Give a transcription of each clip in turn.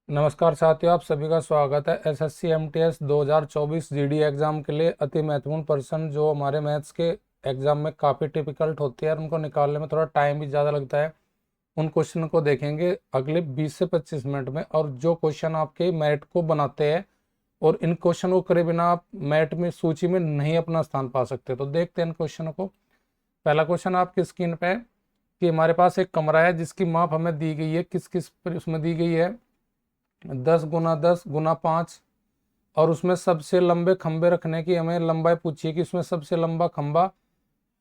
नमस्कार साथियों, आप सभी का स्वागत है। एसएससी एमटीएस 2024 जीडी एग्जाम के लिए अति महत्वपूर्ण प्रश्न जो हमारे मैथ्स के एग्जाम में काफ़ी डिफिकल्ट होती है और उनको निकालने में थोड़ा टाइम भी ज़्यादा लगता है, उन क्वेश्चन को देखेंगे अगले 20 से 25 मिनट में। और जो क्वेश्चन आपके मेरिट को बनाते हैं और इन क्वेश्चन को करे बिना आप मेरिट में सूची में नहीं अपना स्थान पा सकते। तो देखते हैं इन क्वेश्चनों को। पहला क्वेश्चन आपकी स्क्रीन पे है कि हमारे पास एक कमरा है जिसकी माप हमें दी गई है। किस किस उसमें दी गई है? 10 × 10 × 5। और उसमें सबसे लंबे खंबे रखने की हमें लंबाई पूछी है कि उसमें सबसे लंबा खंबा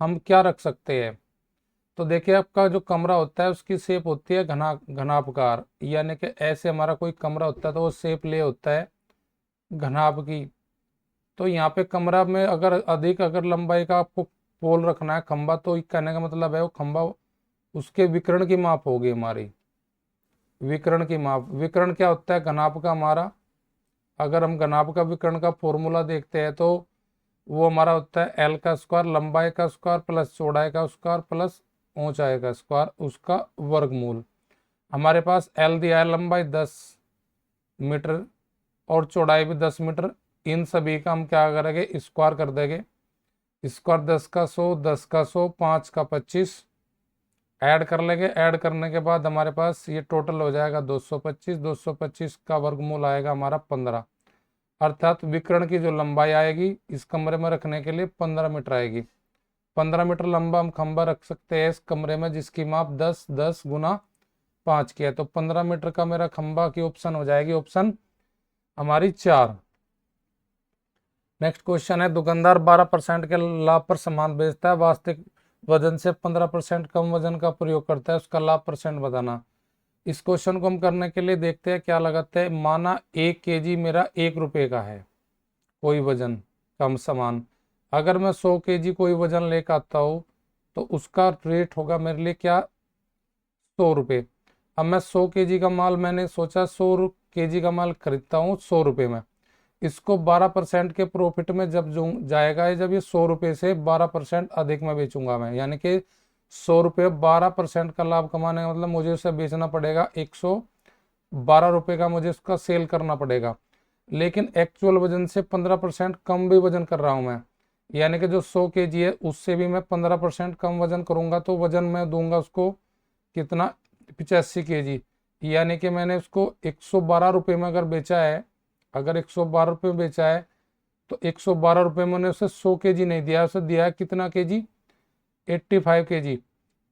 हम क्या रख सकते हैं। तो देखिए, आपका जो कमरा होता है उसकी शेप होती है घनापकार, यानी कि ऐसे हमारा कोई कमरा होता है तो वो शेप ले होता है घनाप की। तो यहाँ पे कमरा में अगर लंबाई का आपको पोल रखना है खंबा, तो कहने का मतलब है वो खंबा उसके विकर्ण की माप होगी हमारी। विकर्ण की माप, विकर्ण क्या होता है? घनाप का हमारा। अगर हम घनाप का विकर्ण का फॉर्मूला देखते हैं तो वो हमारा होता है एल का स्क्वायर, लंबाई का स्क्वायर प्लस चौड़ाई का स्क्वायर प्लस ऊंचाई का स्क्वायर, उसका वर्गमूल। हमारे पास एल दिया है लंबाई 10 मीटर और चौड़ाई भी 10 मीटर। इन सभी का हम क्या करेंगे? स्क्वायर कर देंगे। स्क्वायर 10 का 100, 10 का 100, 5 का 25 ऐड कर लेंगे। ऐड करने के बाद हमारे पास ये टोटल हो जाएगा 225। 225 का वर्गमूल आएगा हमारा 15। अर्थात विकर्ण की जो लंबाई आएगी इस कमरे में रखने के लिए 15 मीटर आएगी। 15 मीटर लंबा हम खंबा रख सकते हैं इस कमरे में जिसकी माप 10 × 10 × 5 की है। तो 15 मीटर का मेरा खंबा की ऑप्शन हो जाएगी ऑप्शन हमारी 4। नेक्स्ट क्वेश्चन है, दुकानदार 12% के लाभ पर सामान बेचता है, वास्तविक वजन से 15% कम वजन का प्रयोग करता है, उसका लाभ परसेंट बताना। इस क्वेश्चन को हम करने के लिए देखते हैं क्या लगाते हैं। माना 1 kg मेरा 1 रुपये का है, कोई वजन कम सामान। अगर मैं 100 kg कोई वजन लेकर आता हूँ तो उसका रेट होगा मेरे लिए क्या? 100 रुपये। अब मैं 100 kg का माल, मैंने सोचा 100 kg का माल खरीदता हूँ 100 रुपये में। इसको 12% के प्रॉफिट में जब जो जाएगा, जब ये 100 रुपये से 12% अधिक में बेचूंगा मैं, यानी कि 100 रुपये 12% का लाभ कमाने का मतलब मुझे उसे बेचना पड़ेगा 112 रुपये का, मुझे उसका सेल करना पड़ेगा। लेकिन एक्चुअल वजन से 15% कम भी वजन कर रहा हूँ मैं, यानी कि जो 100 kg है उससे भी मैं 15% कम वजन करूंगा तो वजन मैं दूंगा उसको कितना? 85 kg। यानी कि मैंने उसको 112 रुपये में अगर बेचा है, अगर 112 रुपये में बेचा है तो 112 रुपये मैंने उसे 100 kg नहीं दिया, उसे दिया है कितना kg? 85 kg।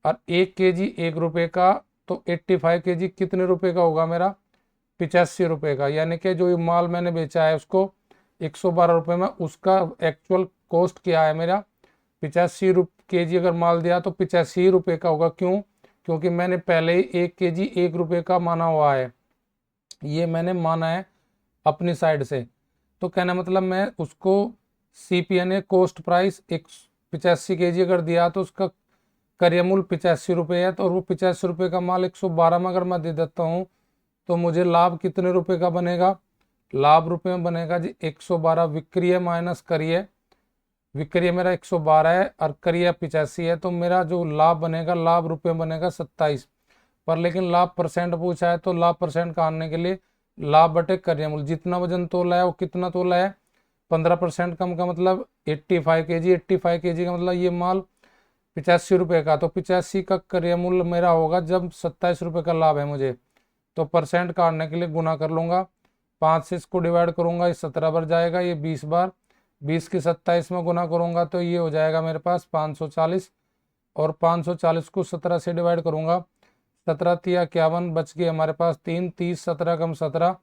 और 1 kg 1 रुपये का, तो 85 kg कितने रुपए का होगा मेरा? 85 रुपये का। यानी कि जो ये माल मैंने बेचा है उसको 112 रुपये में, उसका एक्चुअल कॉस्ट क्या है मेरा? 85 kg अगर माल दिया तो 85 रुपये का होगा। क्यों? क्योंकि मैंने पहले ही 1 kg 1 रुपये का माना हुआ है, ये मैंने माना है अपनी साइड से। तो कहना मतलब मैं उसको सीपी यानी कॉस्ट प्राइस 85 kg अगर दिया तो उसका क्रय मूल्य 85 रुपये है, तो और वो 85 रुपये का माल 112 में अगर मैं दे देता हूँ तो मुझे लाभ कितने रुपए का बनेगा? लाभ रुपए में बनेगा जी 112। विक्रय माइनस करिए, विक्रय मेरा 112 है और करिए 85 है, तो मेरा जो लाभ बनेगा, लाभ रुपए में बनेगा 27। पर लेकिन लाभ परसेंट पूछा है तो लाभ परसेंट का आने के लिए लाभ बटे क्रय मूल्य, जितना वजन तोला है वो कितना तोला है? 15% कम का मतलब 85 kg। 85 kg का मतलब ये माल 85 रुपये का, तो 85 का क्रय मूल्य मेरा होगा जब 27 रुपये का लाभ है मुझे, तो परसेंट काटने के लिए गुना कर लूंगा। 5 से इसको डिवाइड करूंगा, ये 17 बार जाएगा, ये 20 बार। 20 की 27 में गुना करूंगा तो ये हो जाएगा मेरे पास 540। और 540 को 17 से डिवाइड करूंगा, 17 तिया 51, बच गए हमारे पास 3। 30 17 कम 17,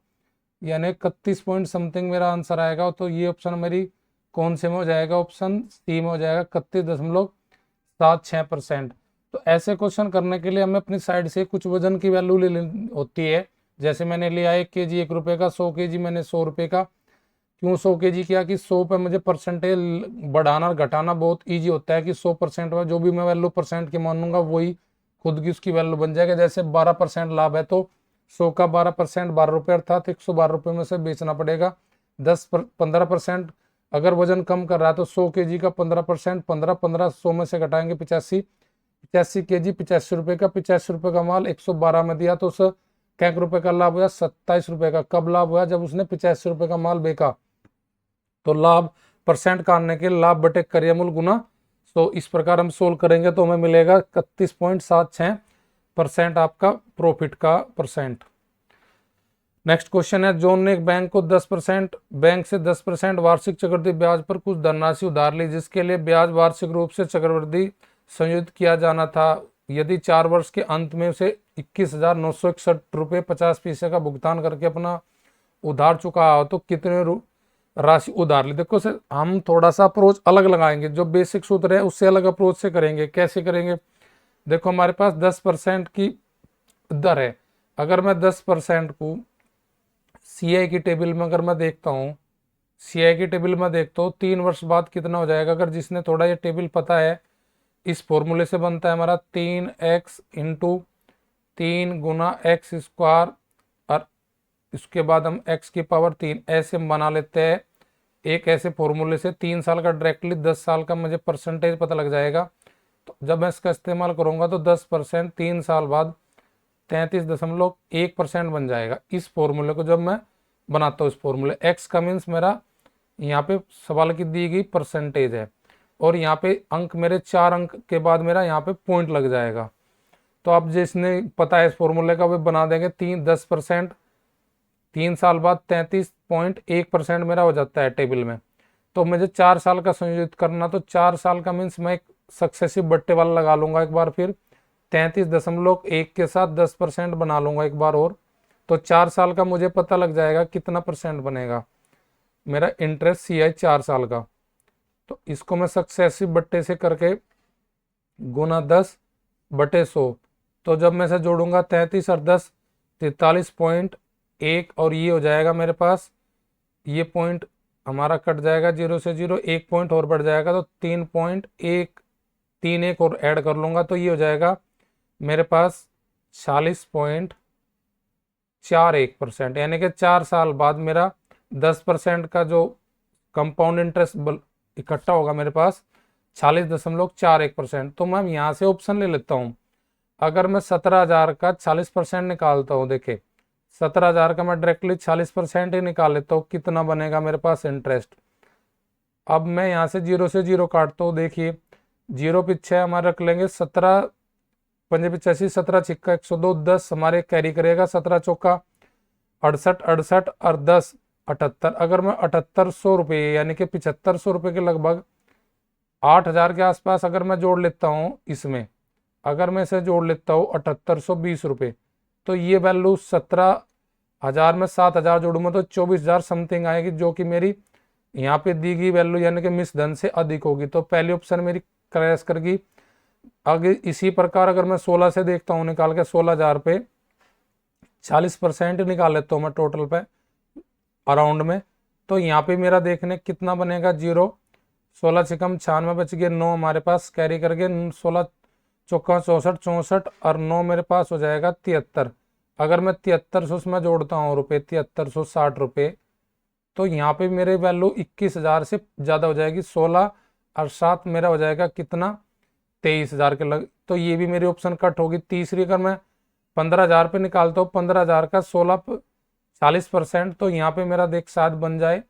यानी 31 पॉइंट समथिंग मेरा आंसर आएगा। तो ये ऑप्शन मेरी कौन से में हो जाएगा? ऑप्शन सी में हो जाएगा, 31.76%। तो ऐसे क्वेश्चन करने के लिए हमें अपनी साइड से कुछ वजन की वैल्यू ले लेनी होती है। जैसे मैंने लिया 1 kg 1 रुपये का, 100 kg मैंने 100 रुपये का। क्यों 100 kg किया कि 100 पे मुझे परसेंटेज बढ़ाना और घटाना बहुत ईजी होता है कि 100% में जो भी मैं वैल्यू परसेंट की मानूंगा वही खुद की उसकी वैल्यू बन जाएगा। जैसे 12% लाभ है तो 100 का 12% 12 रुपये, अर्थात 112 रुपये में से बेचना पड़ेगा। 15% अगर वजन कम कर रहा है तो 100 kg का 15%, 15 100 में से घटाएंगे 85। 85 kg 85 रुपये का, 85 रुपये का माल 112 में दिया तो उस कैक रुपए का लाभ हुआ 27 रुपए का। कब लाभ हुआ? जब उसने 85 रुपए का माल बेचा। तो लाभ परसेंट का आने के लाभ बटे क्रियामूल गुना 100। इस प्रकार हम सोल्व करेंगे तो हमें मिलेगा 31.76% आपका प्रॉफिट का परसेंट। नेक्स्ट क्वेश्चन है, जॉन ने एक बैंक को 10% बैंक से 10% वार्षिक चक्रवृद्धि ब्याज पर कुछ धनराशि उधार ली, जिसके लिए ब्याज वार्षिक रूप से चक्रवृद्धि संयोजित किया जाना था। यदि 4 वर्ष के अंत में उसे 21,961 रुपये 50 पैसे का भुगतान करके अपना उधार चुका हो तो कितने राशि उधार ली। देखो सर, हम थोड़ा सा अप्रोच अलग लगाएंगे, जो बेसिक सूत्र है उससे अलग अप्रोच से करेंगे। कैसे करेंगे? देखो, हमारे पास 10% की दर है। अगर मैं 10% को सीआई की टेबल में अगर मैं देखता हूँ, सीआई की टेबल में देखता हूँ 3 वर्ष बाद कितना हो जाएगा। अगर जिसने थोड़ा ये टेबल पता है, इस फॉर्मूले से बनता है हमारा 3x इंटू 3 गुना एक्स स्क्वायर, और इसके बाद हम x की पावर 3 ऐसे बना लेते हैं। एक ऐसे फॉर्मूले से 3 साल का डायरेक्टली 10 साल का मुझे परसेंटेज पता लग जाएगा। तो जब मैं इसका इस्तेमाल करूंगा तो 10% 3 साल बाद 33.1% बन जाएगा। इस फॉर्मूले को जब मैं बनाता हूँ, इस फॉर्मूले x का मीन्स मेरा यहाँ पे सवाल की दी गई परसेंटेज है, और यहाँ पे अंक मेरे 4 अंक के बाद मेरा यहाँ पे पॉइंट लग जाएगा। तो अब जिसने पता है इस फॉर्मूले का, वे बना देंगे 10% 3 साल बाद 33.1% मेरा हो जाता है टेबल में। तो मुझे 4 साल का संयोजित करना, तो 4 साल का मीन्स मैं एक सक्सेसिव बट्टे वाला लगा लूंगा एक बार, फिर 33.1 के साथ 10% बना लूंगा एक बार और। तो 4 साल का मुझे पता लग जाएगा कितना परसेंट बनेगा मेरा इंटरेस्ट सीआई 4 साल का। तो इसको मैं सक्सेसिव बट्टे से करके गुना 10/100, तो जब मैं से जोड़ूंगा 33 और 10 43.1, और ये हो जाएगा मेरे पास, ये पॉइंट हमारा कट जाएगा 0 से 0, 1 पॉइंट और बढ़ जाएगा तो 3.131 और ऐड कर लूंगा, तो ये हो जाएगा मेरे पास 40.41%। यानी कि 4 साल बाद मेरा 10% का जो कंपाउंड इंटरेस्ट इकट्ठा होगा मेरे पास 40.41%। तो मैं यहाँ से ऑप्शन ले लेता हूँ। अगर मैं 17,000 का 40% निकालता हूँ, देखे 17,000 का मैं डायरेक्टली 40% ही निकाल लेता हूँ, कितना बनेगा मेरे पास इंटरेस्ट। अब मैं यहाँ से 0 से 0 काटता हूँ, देखिए 0 पीछे हमारे रख लेंगे 17 पंजे 85, 17 छिक्का 102, 10 हमारे कैरी करेगा, 17 चौका 68, 68 और 10 78। अगर मैं 7800 रुपये यानी कि 7500 रुपये के लगभग 8,000 के आसपास अगर मैं जोड़ लेता हूँ इसमें, अगर मैं इसे जोड़ लेता हूँ 7820 रुपये, तो ये वैल्यू 17,000 में 7,000 जोड़ूंगा तो 24,000 समथिंग आएगी, जो कि मेरी यहाँ पे दी गई वैल्यू यानी कि मिस धन से अधिक होगी। तो पहली ऑप्शन मेरी क्रैश करगी। आगे इसी प्रकार अगर मैं 16 से देखता हूँ निकाल के 16,000 पे 40% निकाल लेता हूँ मैं टोटल पे अराउंड में, तो यहाँ पे मेरा देखने कितना बनेगा 0, 16 छिकम 96 बच गए, 9 हमारे पास कैरी करके 16 चौका 64, 64 और 9 मेरे पास हो जाएगा 73। अगर मैं 7300 उसमें जोड़ता हूँ रुपये 7360 रुपये, तो यहाँ पे मेरे वैल्यू 21,000 से ज़्यादा हो जाएगी। 16 और 7 मेरा हो जाएगा कितना 23,000 के लग, तो ये भी मेरी ऑप्शन कट होगी। तीसरी अगर मैं 15,000 पे निकालता हूँ, 15,000 का 40%, तो यहाँ पे मेरा देख 7 बन जाए,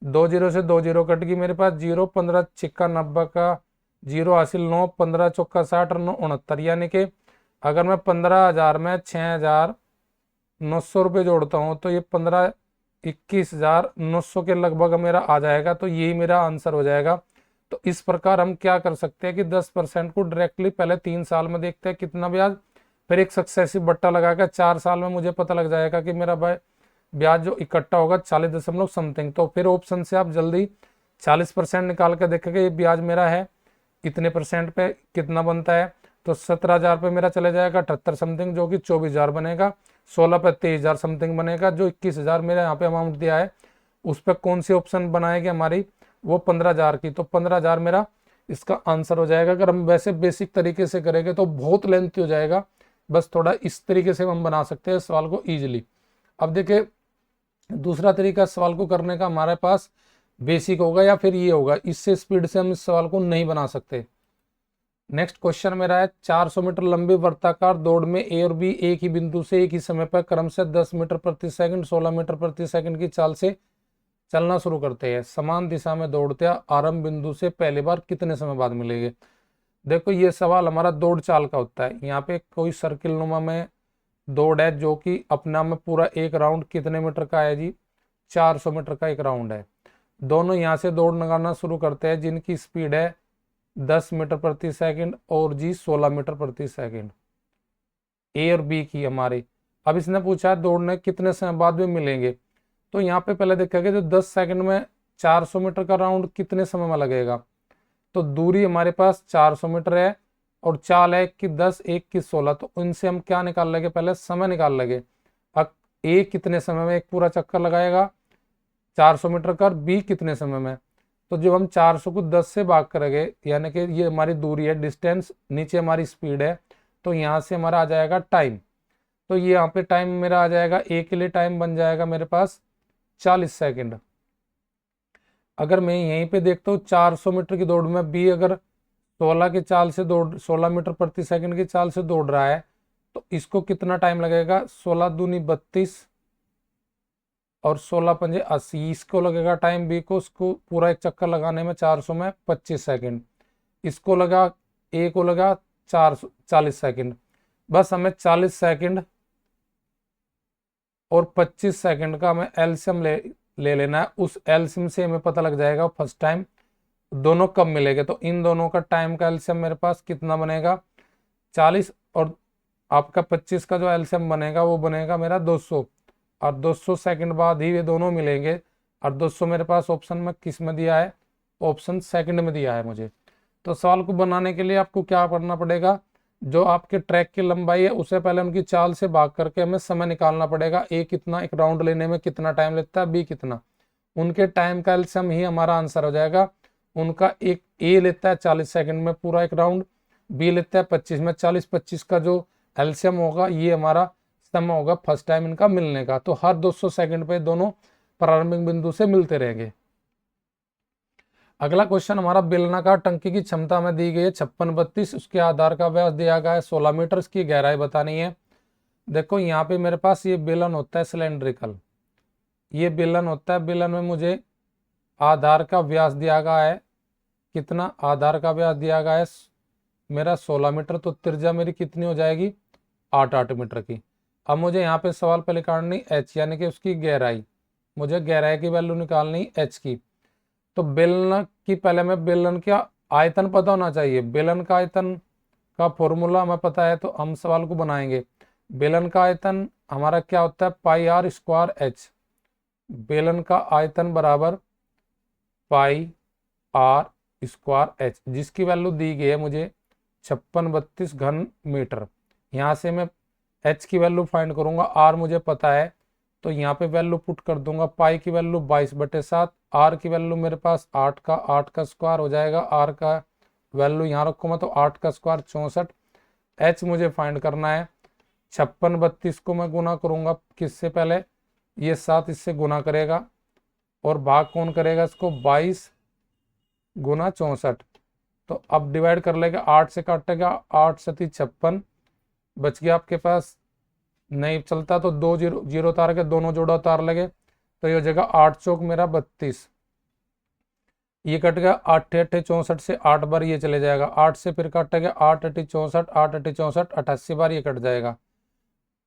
2 0 से 2 0 कट गई मेरे पास 0, 15 छिक्का 90 का 0 हासिल 9, 15 चौका 60 और 9 69। यानी कि अगर मैं 15,000 में 6,900 रुपये जोड़ता हूँ तो ये 21,900 के लगभग मेरा आ जाएगा। तो यही मेरा आंसर हो जाएगा। तो इस प्रकार हम क्या कर सकते हैं कि 10% को डायरेक्टली पहले 3 साल में देखते हैं कितना ब्याज, फिर एक सक्सेसिव बट्टा लगाकर 4 साल में मुझे पता लग जाएगा कि मेरा ब्याज जो इकट्ठा होगा 40 दशमलव समथिंग। तो फिर ऑप्शन से आप जल्दी 40% निकाल कर देखेंगे ये ब्याज मेरा है इतने परसेंट पे कितना बनता है, तो 17,000 पे मेरा चले जाएगा 78 समथिंग, जो कि 24,000 बनेगा। 16 पे 23,000 समथिंग बनेगा, जो 21,000 मेरा यहाँ पे अमाउंट दिया है उस पर कौन सी ऑप्शन बनाएगी हमारी, वो 15,000 की। तो 15,000 मेरा इसका आंसर हो जाएगा। अगर हम वैसे बेसिक तरीके से करेंगे तो बहुत लेंथी हो जाएगा, बस थोड़ा इस तरीके से हम बना सकते हैं सवाल को ईजिली। अब देखिए दूसरा तरीका सवाल को करने का हमारे पास बेसिक होगा या फिर ये होगा, इससे स्पीड से हम इस सवाल को नहीं बना सकते। नेक्स्ट क्वेश्चन मेरा है 400 मीटर लंबी वृत्ताकार दौड़ में ए और बी एक ही बिंदु से एक ही समय पर क्रम से 10 मीटर प्रति सेकंड 16 मीटर प्रति सेकंड की चाल से चलना शुरू करते हैं। समान दिशा में दौड़ते आरंभ बिंदु से पहली बार कितने समय बाद मिलेंगे। देखो ये सवाल हमारा दौड़ चाल का होता है। यहाँ पे कोई सर्किल नुमा में दौड़ है जो कि अपने आप में पूरा एक राउंड कितने मीटर का है जी, 400 मीटर का एक राउंड है। दोनों यहाँ से दौड़ लगाना शुरू करते हैं जिनकी स्पीड है 10 मीटर प्रति सेकंड और जी 16 मीटर प्रति सेकंड, ए और बी की हमारी। अब इसने पूछा दौड़ने कितने समय बाद में मिलेंगे। तो यहाँ पे पहले देखेंगे जो 10 सेकंड में 400 मीटर का राउंड कितने समय में लगेगा। तो दूरी हमारे पास 400 मीटर है और चाल है कि 10 1 की 16, तो इनसे हम क्या निकाल लेंगे, पहले समय निकाल लेंगे। अब ए कितने समय में एक पूरा चक्कर लगाएगा 400 मीटर का, और बी कितने समय में। तो जब हम 400 को 10 से भाग करेंगे, यानी कि ये हमारी दूरी है, डिस्टेंस, नीचे हमारी स्पीड है, तो यहाँ से हमारा आ जाएगा टाइम। तो ये यहाँ पे टाइम मेरा आ जाएगा, ए के लिए टाइम बन जाएगा मेरे पास 40 सेकंड। अगर मैं यहीं पे देखता हूँ 400 मीटर की दौड़ में बी अगर 16 की चाल से दौड़ 16 मीटर प्रति सेकंड की चाल से दौड़ रहा है, तो इसको कितना टाइम लगेगा, 16 दूनी 32 और 16 पंजे 80, इसको लगेगा टाइम बी को, उसको पूरा एक चक्कर लगाने में 400 में 25 सेकंड, इसको लगा ए को लगा 40 सेकंड। बस हमें 40 सेकंड और 25 सेकंड का हमें एलसीएम ले लेना है। उस एलसीएम से हमें पता लग जाएगा फर्स्ट टाइम दोनों कब मिलेंगे। तो इन दोनों का टाइम का एलसीएम मेरे पास कितना बनेगा, 40, और आपका 25 का जो एलसीएम बनेगा वो बनेगा मेरा 200, और 200 सेकंड बाद ही ये दोनों मिलेंगे। और 200 मेरे पास ऑप्शन में किस में दिया है, ऑप्शन सेकंड में दिया है मुझे। तो सवाल को बनाने के लिए आपको क्या करना पड़ेगा, जो आपके ट्रैक की लंबाई है उसे पहले उनकी चाल से भाग करके हमें समय निकालना पड़ेगा। ए कितना एक राउंड लेने में कितना टाइम लगता है, बी कितना, उनके टाइम का एलसीएम ही हमारा आंसर हो जाएगा। उनका एक ए लेता है 40 सेकंड में पूरा एक राउंड, बी लेता है 25 में 40, 25 का जो एलसीएम होगा ये हमारा समय होगा फर्स्ट टाइम इनका मिलने का। तो हर 200 सेकंड पे दोनों प्रारंभिक बिंदु से मिलते रहेंगे। अगला क्वेश्चन हमारा, बेलनाकार टंकी की क्षमता में दी गई है 56-32, उसके आधार का व्यास दिया गया है 16 मीटर, इसकी गहराई बतानी है। देखो यहाँ पे मेरे पास ये बेलन होता है सिलेंड्रिकल, ये बेलन होता है, बेलन में मुझे आधार का व्यास दिया गया है, कितना आधार का व्यास दिया गया है मेरा 16 मीटर, तो त्रिज्या मेरी कितनी हो जाएगी 8 मीटर की। अब मुझे यहाँ पे सवाल पे निकालनी एच, यानी कि उसकी गहराई, मुझे गहराई की वैल्यू निकालनी एच की। तो बेलन की पहले में बेलन का आयतन पता होना चाहिए, बेलन का आयतन का फॉर्मूला हमें पता है, तो हम सवाल को बनाएंगे। बेलन का आयतन हमारा क्या होता है, पाई आर स्क्वायर एच, बेलन का आयतन बराबर पाई आर स्क्वायर एच, जिसकी वैल्यू दी गई है मुझे 56-32 घन मीटर। यहाँ से मैं एच की वैल्यू फाइंड करूंगा, आर मुझे पता है तो यहाँ पे वैल्यू पुट कर दूंगा, पाई की वैल्यू 22/7, आर की वैल्यू मेरे पास 8 का स्क्वायर हो जाएगा, आर का वैल्यू यहाँ रखूंगा तो 8 का स्क्वायर 64। एच मुझे फाइंड करना है, 56-32 को मैं गुना करूंगा किससे, पहले ये 7 इससे गुना करेगा और भाग कौन करेगा इसको, 22 गुना 64। तो अब डिवाइड कर लेगा, 8 से काटेगा, 8 सती 56, बच गया आपके पास, नहीं चलता तो 2 जीरो उतार के दोनों जोड़ा उतार लगे, तो ये हो जाएगा 8 चौक मेरा 32, ये कट गया 8 8 64 से 8 बार ये चले जाएगा, 8 से फिर काटेगा 8 8 64 8 8 64 88 बार ये कट जाएगा,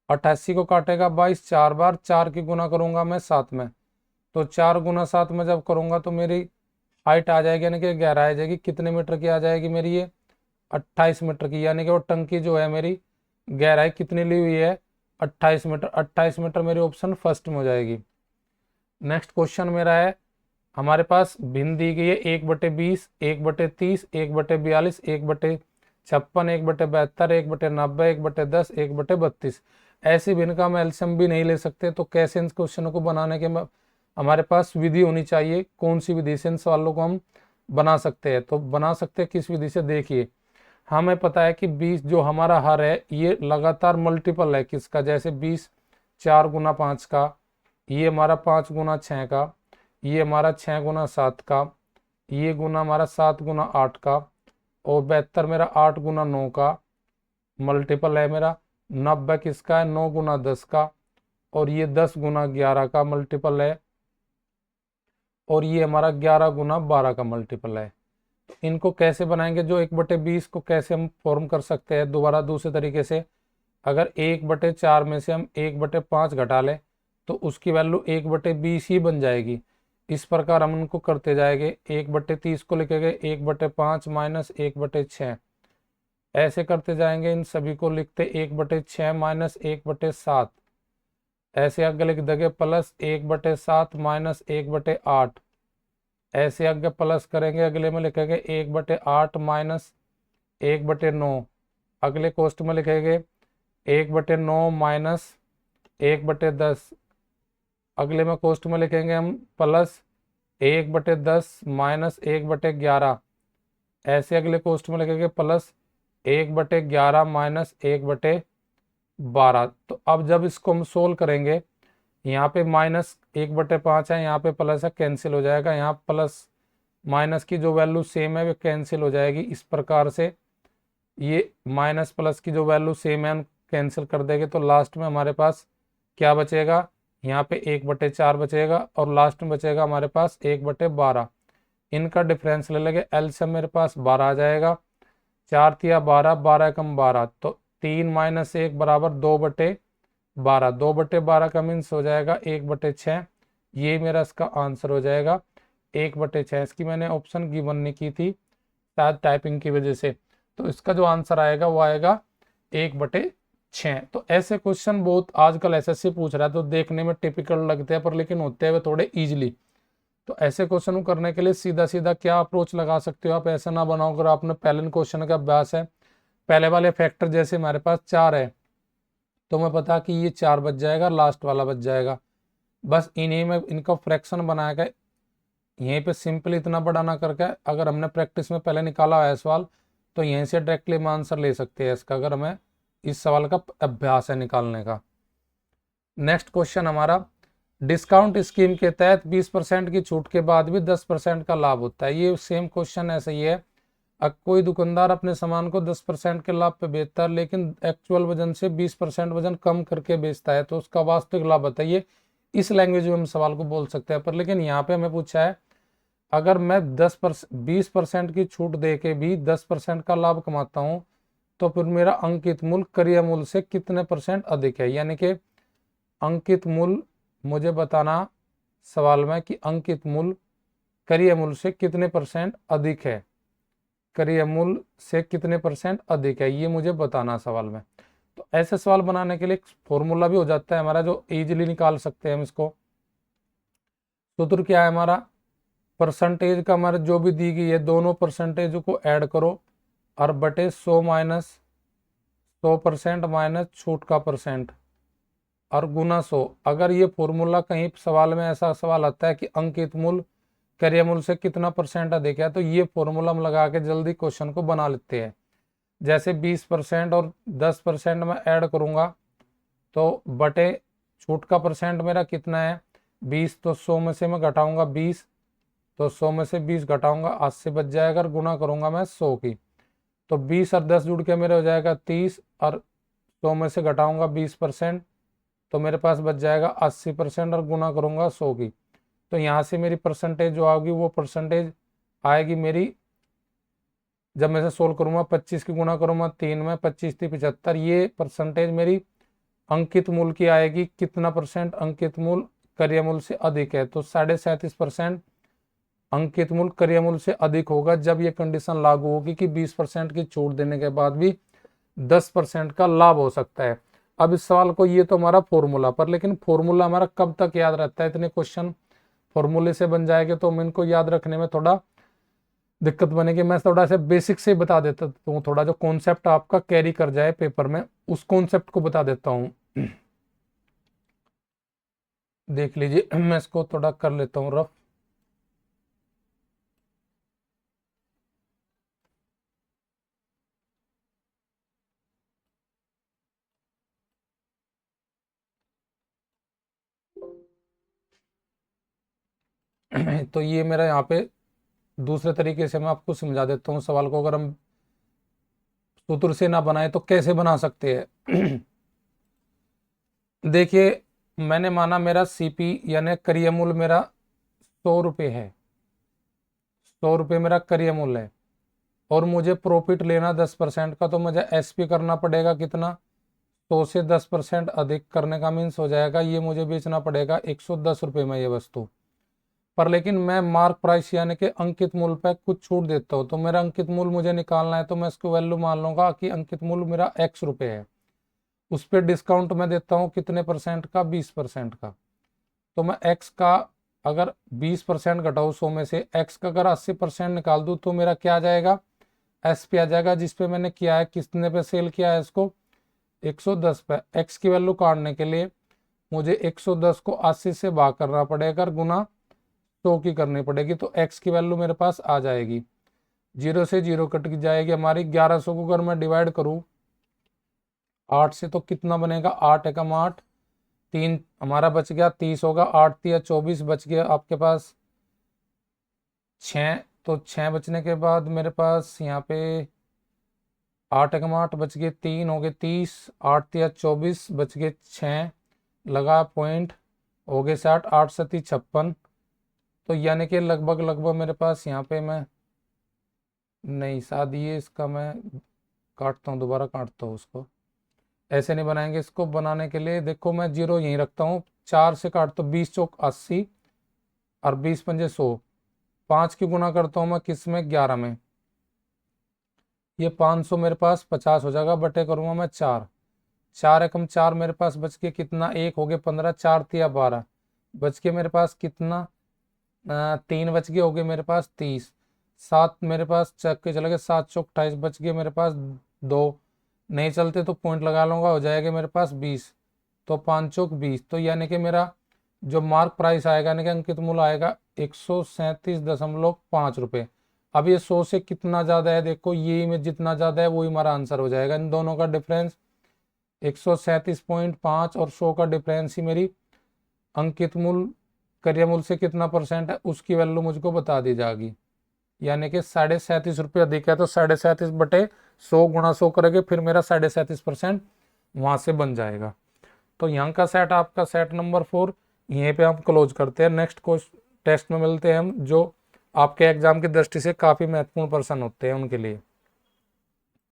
88 को काटेगा 22 4 बार, 4 की गुना करूंगा मैं 7 में, तो 4 गुना 7 में जब करूंगा तो मेरी हाइट आ जाएगी, यानी कि गहराई आ जाएगी, कितने मीटर की आ जाएगी मेरी ये 28 मीटर की, यानी कि वो टंकी जो है मेरी गहराई कितनी ली हुई है 28 मीटर, 28 मीटर मेरी ऑप्शन फर्स्ट में हो जाएगी। नेक्स्ट क्वेश्चन मेरा है, हमारे पास भिन्न दी गई है 1/20 1/30 1/42 1/56 1/72 1/90 1/10 1/32, ऐसी भिन्न का हम एलसीएम भी नहीं ले सकते। तो कैसे इन क्वेश्चनों को बनाने के हमारे पास विधि होनी चाहिए, कौन सी विधि से इन सवालों को हम बना सकते हैं। तो बना सकते हैं किस विधि से, देखिए हमें पता है कि 20 जो हमारा हर है ये लगातार मल्टीपल है किसका, जैसे 20 4 गुना 5 का, ये हमारा 5 गुना 6 का, ये हमारा 6 गुना 7 का, ये गुना हमारा 7 गुना 8 का, और 72 मेरा 8 गुना 9 का मल्टीपल है मेरा। 90 किसका है? 9 गुना 10 का। और ये 10 गुना 11 का मल्टीपल है। और ये हमारा 11 गुना 12 का मल्टीपल है। इनको कैसे बनाएंगे? जो 1/20 को कैसे हम फॉर्म कर सकते हैं दोबारा दूसरे तरीके से? अगर 1/4 में से हम 1/5 घटा लें तो उसकी वैल्यू 1/20 ही बन जाएगी। इस प्रकार हम उनको करते जाएंगे। 1/30 को लिखेंगे 1/5 माइनस 1/6। ऐसे करते जाएंगे, इन सभी को लिखते 1/6 माइनस 1/7। ऐसे आगे लिख देंगे प्लस 1/7 माइनस 1/8। ऐसे आगे प्लस करेंगे, अगले में लिखेंगे 1/8 माइनस 1/9। अगले कोष्ट में लिखेंगे 1/9 माइनस 1/10। अगले में कोष्ट में लिखेंगे हम प्लस 1/10 माइनस 1/11। ऐसे अगले कोष्ट में लिखेंगे प्लस 1/11 माइनस 1/12। तो अब जब इसको हम सोल्व करेंगे, यहाँ पे माइनस 1/5 है, यहाँ पे प्लस है, कैंसिल हो जाएगा। यहाँ प्लस माइनस की जो वैल्यू सेम है वो कैंसिल हो जाएगी। इस प्रकार से ये माइनस प्लस की जो वैल्यू सेम है हम कैंसिल कर देंगे, तो लास्ट में हमारे पास क्या बचेगा? यहाँ पे 1/4 बचेगा और लास्ट में बचेगा हमारे पास 1/12। इनका डिफरेंस ले लेंगे, एलसीएम मेरे पास 12 आ जाएगा। 4 तिया 12, 12 कम 12, तो 3 माइनस 1 बराबर 2/12। 2/12 का मीन्स हो जाएगा 1/6। ये मेरा इसका आंसर हो जाएगा 1/6। इसकी मैंने ऑप्शन गिवन नहीं की थी शायद टाइपिंग की वजह से, तो इसका जो आंसर आएगा वो आएगा 1/6। तो ऐसे क्वेश्चन बहुत आजकल एसएससी पूछ रहा है, तो देखने में टिपिकल लगते हैं पर लेकिन होते हैं वे थोड़े इजीली। तो ऐसे क्वेश्चन को करने के लिए सीधा सीधा क्या अप्रोच लगा सकते हो आप? ऐसा ना बनाओ अगर आपने पहले क्वेश्चन का अभ्यास है, पहले वाले फैक्टर जैसे हमारे पास 4 है तो मैं पता कि ये 4 बच जाएगा, लास्ट वाला बच जाएगा। बस इन्हीं में इनका फ्रैक्शन बनाएगा। यहीं पे सिंपल इतना बड़ा ना करके, अगर हमने प्रैक्टिस में पहले निकाला है सवाल तो यहीं से डायरेक्टली हम आंसर ले सकते हैं इसका, अगर हमें इस सवाल का अभ्यास है निकालने का। नेक्स्ट क्वेश्चन हमारा, डिस्काउंट स्कीम के तहत 20% की छूट के बाद भी 10% का लाभ होता है। ये सेम क्वेश्चन ऐसा ही है। कोई दुकानदार अपने सामान को 10% के लाभ पे बेचता है लेकिन एक्चुअल वजन से 20% वजन कम करके बेचता है, तो उसका वास्तविक लाभ बताइए। इस लैंग्वेज में हम सवाल को बोल सकते हैं, पर लेकिन यहाँ पे हमें पूछा है अगर मैं 20% की छूट दे के भी 10% का लाभ कमाता हूँ तो फिर मेरा अंकित मूल्य क्रय मूल्य से कितने परसेंट अधिक है। यानी कि अंकित मूल्य मुझे बताना सवाल में कि अंकित मूल्य क्रय मूल्य से कितने परसेंट अधिक है। क्रय मूल्य से कितने परसेंट अधिक है ये मुझे बताना सवाल में। तो ऐसे सवाल बनाने के लिए फॉर्मूला भी हो जाता है हमारा जो इजीली निकाल सकते हैं हम इसको। सूत्र क्या है हमारा? परसेंटेज का हमारे जो भी दी गई है दोनों परसेंटेज को ऐड करो और बटे 100 माइनस 100% माइनस छूट का परसेंट और गुना 100। अगर ये फॉर्मूला कहीं सवाल में ऐसा सवाल आता है कि अंकित मूल्य क्रय मूल्य से कितना परसेंट अधिक है, तो ये फॉर्मूला हम लगा के जल्दी क्वेश्चन को बना लेते हैं। जैसे 20% और 10% में ऐड करूंगा तो बटे छूट का परसेंट मेरा कितना है 20, तो 100 में से मैं घटाऊंगा 20, तो 100 में से 20 घटाऊंगा 80 बच जाएगा और गुना करूंगा मैं 100 की, तो 20 और 10 जुड़ के मेरे हो जाएगा 30 और 100 में से घटाऊंगा 20% तो मेरे पास बच जाएगा 80% और गुना करूंगा 100 की। तो यहाँ से मेरी परसेंटेज जो आएगी वो परसेंटेज आएगी मेरी, जब मैं से सोल्व करूंगा 25 की गुना करूंगा 3 में, 25 थी 75, ये परसेंटेज मेरी अंकित मूल्य की आएगी। कितना परसेंट अंकित मूल्य क्रय मूल्य से अधिक है? तो 37.5% अंकित मूल्य क्रय मूल्य से अधिक होगा जब ये कंडीशन लागू होगी कि 20% की छूट देने के बाद भी 10% का लाभ हो सकता है। अब इस सवाल को, ये तो हमारा फॉर्मूला, पर लेकिन फॉर्मूला हमारा कब तक याद रहता है? इतने क्वेश्चन फॉर्मूले से बन जाएंगे तो हम इनको याद रखने में थोड़ा दिक्कत बनेगी। मैं थोड़ा सा बेसिक से बता देता हूँ, थोड़ा जो कॉन्सेप्ट आपका कैरी कर जाए पेपर में उस कॉन्सेप्ट को बता देता हूँ। देख लीजिए मैं इसको थोड़ा कर लेता हूँ रफ। तो ये मेरा यहाँ पे दूसरे तरीके से मैं आपको समझा देता हूँ सवाल को। अगर हम सूत्र से ना बनाए तो कैसे बना सकते हैं? देखिए, मैंने माना मेरा सीपी यानी क्रय मूल्य मेरा 100 रुपये है, 100 रुपये मेरा क्रय मूल्य है, और मुझे प्रॉफिट लेना 10% का, तो मुझे एसपी करना पड़ेगा कितना, 100 से 10% अधिक करने का मीन्स हो जाएगा ये मुझे बेचना पड़ेगा 110 रुपये में ये वस्तु पर। लेकिन मैं मार्क प्राइस यानी कि अंकित मूल्य पर कुछ छूट देता हूँ, तो मेरा अंकित मूल्य मुझे निकालना है, तो मैं इसको वैल्यू मान लूंगा कि अंकित मूल्य मेरा x रुपये है, उस पर डिस्काउंट मैं देता हूँ कितने परसेंट का, 20% का। तो मैं x का अगर 20% घटाऊँ 100 में से, x का अगर 80% निकाल दूँ तो मेरा क्या आ जाएगा, एस पे आ जाएगा, जिसपे मैंने किया है, कितने पे सेल किया है इसको, 110 पे। x की वैल्यू काटने के लिए मुझे 110 को 80 से भाग करना पड़ेगा, गुना 100 की करनी पड़ेगी, तो x की वैल्यू मेरे पास आ जाएगी, 0 से 0 कट जाएगी हमारी। 1100 को अगर मैं डिवाइड करूँ 8 से तो कितना बनेगा, 8 एकम 8, 3 हमारा बच गया 30 होगा, 8 तिया 24 बच गया आपके पास 6, तो 6 बचने के बाद मेरे पास यहाँ पे 8 एकम 8 बच गए, 3 हो गए 30, 8 तिया 24 बच गए 6, लगा पॉइंट, हो गए 60, 8 सती 56, तो यानी कि लगभग लगभग मेरे पास यहाँ पे मैं, नहीं शायद ये इसका मैं काटता हूँ, दोबारा काटता हूँ उसको, ऐसे नहीं बनाएंगे इसको। बनाने के लिए देखो मैं जीरो यहीं रखता हूँ, 4 से काटता हूँ, 20 चौक 80 और 20 पंजे 100, 5 की गुना करता हूँ मैं किस में, 11 में, ये 500 मेरे पास 50 हो जाएगा, बटे करूँगा मैं 4, 4 एकम 4 मेरे पास बच के कितना, 1 हो गए 15, 4 तिया 12 बच के मेरे पास कितना, 3 बच गए, हो गए मेरे पास 30, 7 मेरे पास चक के चले गए, 7 चौक 28 बच गए मेरे पास 2, नहीं चलते तो पॉइंट लगा लूंगा, हो जाएगा मेरे पास 20, तो 5 चौक 20, तो यानी कि मेरा जो मार्क प्राइस आएगा यानी कि अंकित मूल्य आएगा 137.5 रुपये। अब ये 100 से कितना ज़्यादा है, देखो ये में जितना ज़्यादा है वही हमारा आंसर हो जाएगा, इन दोनों का डिफरेंस 137.5 और 100 का डिफरेंस ही मेरी अंकित मूल्य क्रय मूल्य से कितना परसेंट है उसकी वैल्यू मुझको बता दी जाएगी, यानी कि 37.5 रुपये अधिक है, तो 37.5 बटे 100 गुणा 100 करेंगे, फिर मेरा 37.5% वहाँ से बन जाएगा। तो यहाँ का सेट आपका सेट नंबर 4 यहीं पे हम क्लोज करते हैं। नेक्स्ट टेस्ट में मिलते हैं हम, जो आपके एग्जाम की दृष्टि से काफ़ी महत्वपूर्ण पर्सन होते हैं उनके लिए।